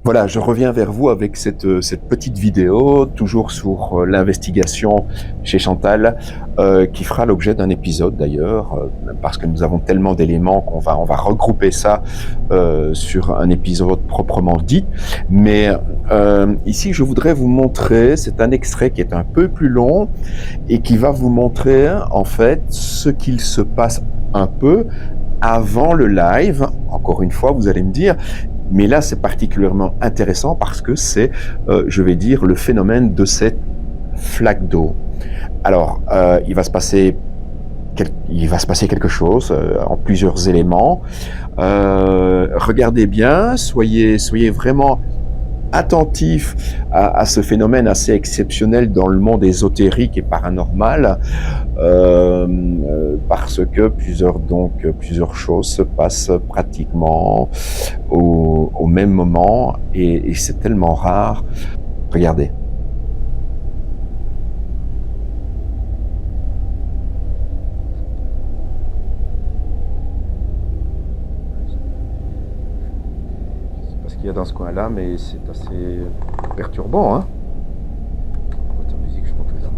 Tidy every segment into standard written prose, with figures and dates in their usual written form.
Voilà, je reviens vers vous avec cette petite vidéo, toujours sur l'investigation chez Chantal, qui fera l'objet d'un épisode d'ailleurs, parce que nous avons tellement d'éléments qu'on va regrouper ça sur un épisode proprement dit. Mais ici, je voudrais vous montrer, c'est un extrait qui est un peu plus long et qui va vous montrer en fait ce qu'il se passe un peu avant le live. Encore une fois, vous allez me dire, mais là, c'est particulièrement intéressant parce que c'est, je vais dire, le phénomène de cette flaque d'eau. Alors, il va se passer quelque chose en plusieurs éléments. Regardez bien, soyez vraiment attentif à ce phénomène assez exceptionnel dans le monde ésotérique et paranormal, parce que plusieurs choses se passent pratiquement au même moment et c'est tellement rare. Regardez. Je sais pas ce qu'il y a dans ce coin-là, mais c'est assez perturbant, hein. Votre musique, je pense que là.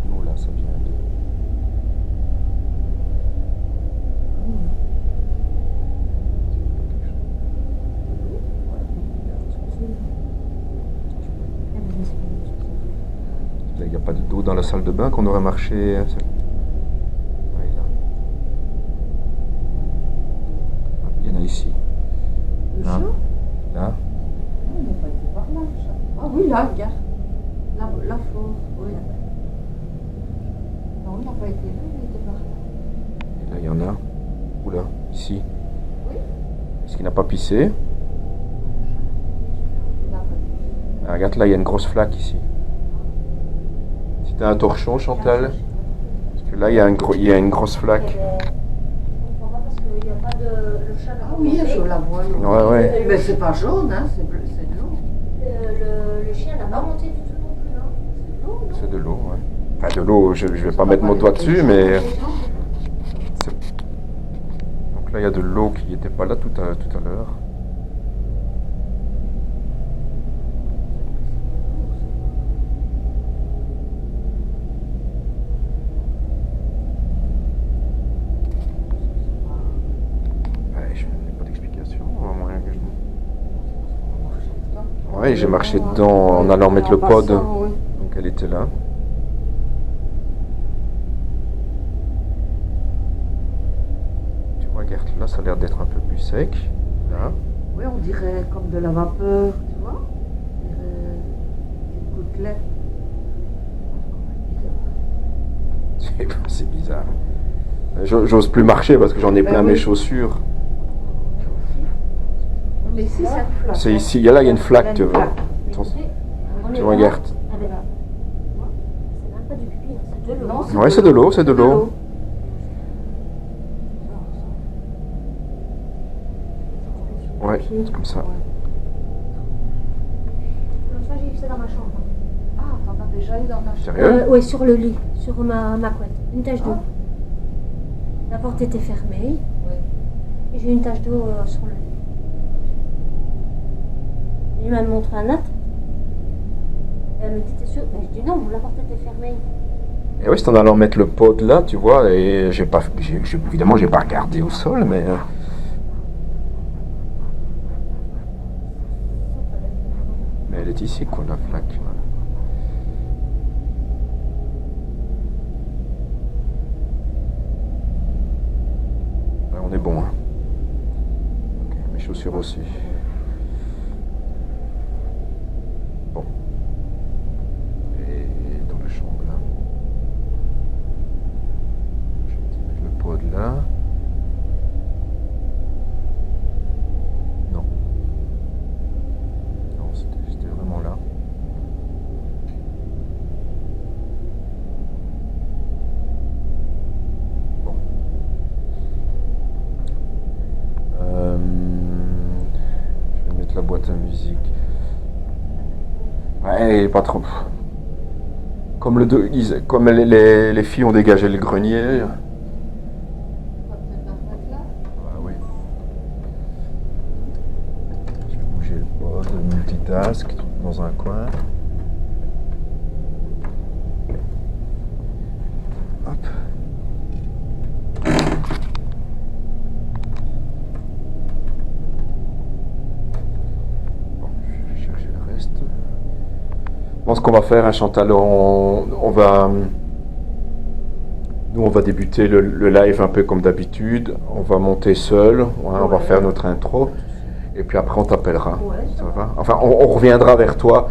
Non, là, ça vient de... Il n'y a pas d'eau dans la salle de bain qu'on aurait marché. Ouais, là. Ah, il y en a ici. Là. Là. On n'a pas été par là. Ah oui, là, regarde. La four. Oui. Non, on n'a pas été là, on était par là. Et là, il y en a. Oula, ici. Oui. Est-ce qu'il n'a pas pissé? Il n'a pas été. Ah, regarde, là, il y a une grosse flaque ici. C'était un torchon, Chantal? Parce que là, il y a une grosse flaque. On comprend pas parce qu'il n'y a pas de. Le chat n'a Ah pas oui, monté. je la vois. Ouais, ouais. Mais c'est pas jaune, hein, c'est bleu, c'est de l'eau. Le chien n'a pas monté du tout non plus, hein. C'est de l'eau, non? C'est de l'eau, ouais. Enfin, de l'eau, je vais pas mettre mon doigt dessus, mais... Donc là, il y a de l'eau qui n'était pas là tout à l'heure. Ouais, je n'ai pas d'explication, à moins que je... Ouais, j'ai marché dedans en allant mettre le pod. Oui. Donc elle était là. Tu vois, regarde, là, ça a l'air d'être un peu plus sec. Là. Oui, on dirait comme de la vapeur, tu vois? On dirait des gouttelettes. C'est bizarre. J'ose plus marcher parce que j'en ai plein oui. mes chaussures. Mais ici, c'est une flaque. C'est ici, là, il y a une flaque, tu vois. flaque. Tu vois, regarde. C'est même pas du pipi, hein, c'est de l'eau. Non, Ouais, c'est de l'eau, c'est de l'eau. Ouais, c'est comme ça. L'autre fois, j'ai vu ça dans ma chambre. Ah, t'en as déjà eu dans ta chambre? Sérieux? Oui, sur le lit, sur ma couette. Une tache d'eau. La porte était fermée Oui. et j'ai une tache d'eau sur le lit. Il m'a montré un autre. Elle me dit, t'es sûr? Ben, je dis non, la porte était fermée. Et oui, c'est en allant mettre le pod là, tu vois, et évidemment, j'ai pas regardé au sol, mais elle est ici, quoi, la flaque. Là, on est bon. Hein. Ok, mes chaussures aussi. Bon. Et dans la chambre là. Je vais mettre le pod là. Non. Non, c'était vraiment là. Bon. Je vais mettre la boîte à musique. Ouais, pas trop. Comme les filles ont dégagé le grenier. Ah oui. Je vais bouger le pod, le multitask dans un coin. Hop. Bon, je vais chercher le reste. Bon, ce qu'on va faire, hein, Chantal, on va débuter le live un peu comme d'habitude. On va monter seul, on va faire notre intro, et puis après on t'appellera. Ouais, Ça va? Enfin, on reviendra vers toi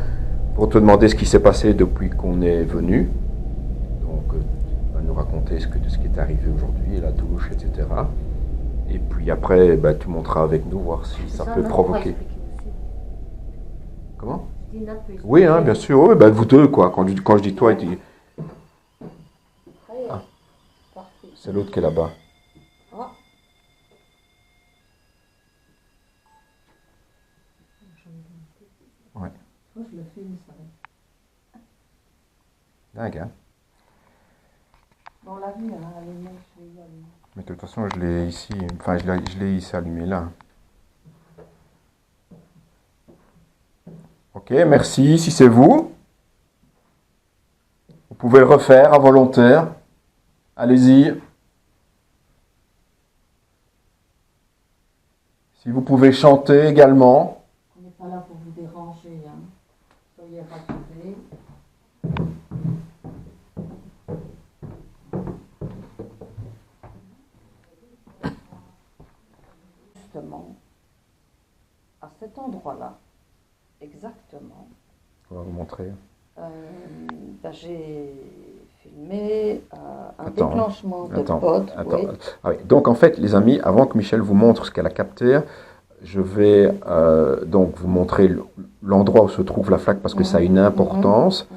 pour te demander ce qui s'est passé depuis qu'on est venu. Donc, tu vas nous raconter ce qui est arrivé aujourd'hui, la douche, etc. Et puis après, tu monteras avec nous, voir si ça peut provoquer. Comment? Oui, hein, bien sûr. Oui, vous deux, quoi. Quand je dis toi, Ah. C'est l'autre qui est là-bas. Ah. Ouais. Moi, je le filme, ça. Dingue, hein. On l'a vu, hein, allumé, je vais y aller. Mais de toute façon, je l'ai ici. Enfin, je l'ai ici allumé là. Ok, merci. Si c'est vous, vous pouvez le refaire à volontaire. Allez-y. Si vous pouvez chanter également. On n'est pas là pour vous déranger, hein. Soyez rassurés. Justement, à cet endroit-là, exactement, On va vous montrer. j'ai filmé un Attends, déclenchement de Attends, pod. attends. Oui. Ah oui. Donc en fait, les amis, avant que Michel vous montre ce qu'elle a capté, je vais donc vous montrer l'endroit où se trouve la flaque parce que ça a une importance.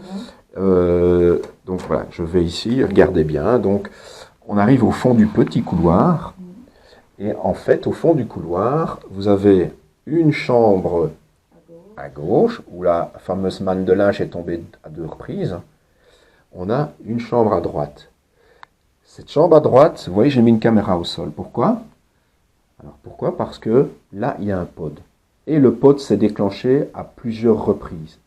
Donc voilà, je vais ici, regardez bien. Donc on arrive au fond du petit couloir. Et en fait, au fond du couloir, vous avez une chambre à gauche, où la fameuse manne de linge est tombée à 2 reprises. On a une chambre à droite. Cette chambre à droite, vous voyez, j'ai mis une caméra au sol. Pourquoi? Alors pourquoi? Parce que là, il y a un pod. Et le pod s'est déclenché à plusieurs reprises.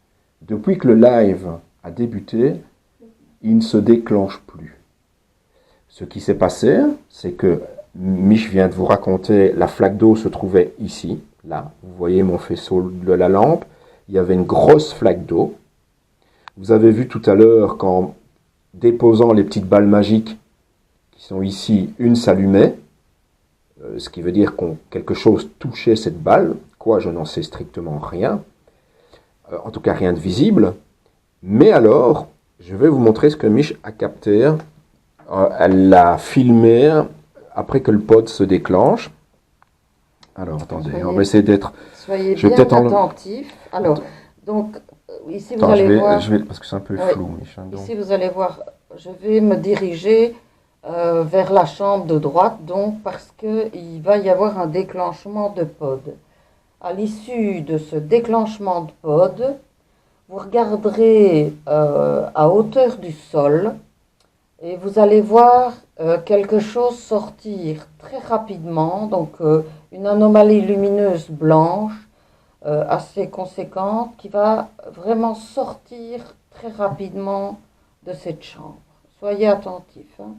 Depuis que le live a débuté, il ne se déclenche plus. Ce qui s'est passé, c'est que Mich vient de vous raconter, la flaque d'eau se trouvait ici, là. Vous voyez mon faisceau de la lampe. Il y avait une grosse flaque d'eau. Vous avez vu tout à l'heure qu'en déposant les petites balles magiques qui sont ici, une s'allumait. Ce qui veut dire que quelque chose touchait cette balle. Quoi, je n'en sais strictement rien. En tout cas, rien de visible. Mais alors, je vais vous montrer ce que Mich a capté. Elle l'a filmé après que le pod se déclenche. Alors, attendez, on va essayer d'être... Soyez bien attentifs. Alors, donc, ici, vous allez voir... parce que c'est un peu flou, Mich. Donc. Ici, vous allez voir, je vais me diriger vers la chambre de droite, donc, parce qu'il va y avoir un déclenchement de pod. À l'issue de ce déclenchement de pod, vous regarderez à hauteur du sol et vous allez voir quelque chose sortir très rapidement, donc une anomalie lumineuse blanche assez conséquente qui va vraiment sortir très rapidement de cette chambre. Soyez attentifs, hein.